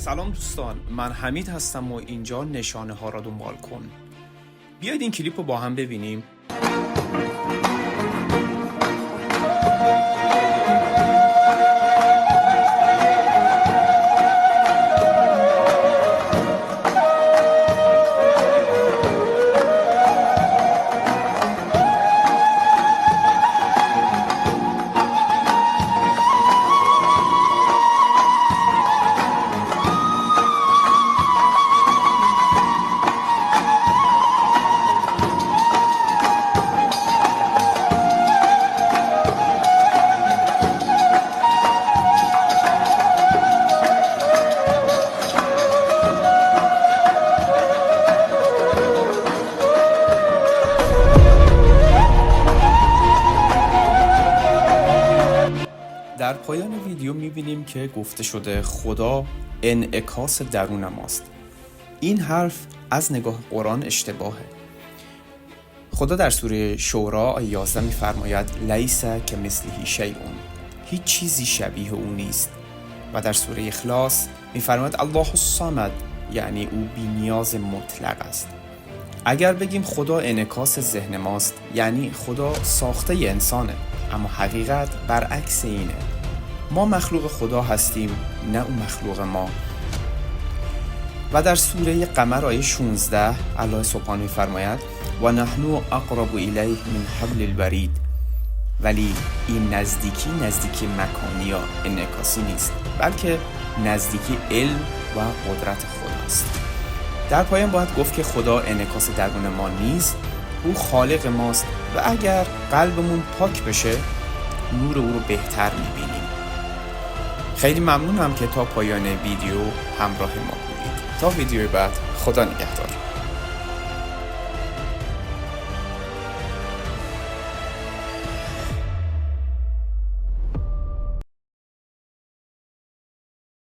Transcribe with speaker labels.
Speaker 1: سلام دوستان، من حمید هستم و اینجا نشانه ها را دنبال کن. بیایید این کلیپ رو با هم ببینیم. در پایان ویدیو میبینیم که گفته شده خدا انعکاس درون ماست. این حرف از نگاه قرآن اشتباهه. خدا در سوره شورا آیه 11 میفرماید لیس کمثله شیء، هیچ چیزی شبیه او نیست. و در سوره اخلاص میفرماید الله الصمد، یعنی او بی نیاز مطلق است. اگر بگیم خدا انعکاس ذهن ماست، یعنی خدا ساخته انسانه، اما حقیقت برعکس اینه. ما مخلوق خدا هستیم، نه اون مخلوق ما. و در سوره قمر آیه 16 الله سبحانه می‌فرماید و نحن اقرب الیه من حبل الورید، ولی این نزدیکی مکانی یا انعکاسی نیست، بلکه نزدیکی علم و قدرت خداست. در پایان باید گفت که خدا انعکاس درون ما نیست، او خالق ماست و اگر قلبمون پاک بشه نور او رو بهتر می‌بینیم. خیلی ممنونم که تا پایان ویدیو همراه ما بودید. تا ویدیو بعد، خدا نگهدار.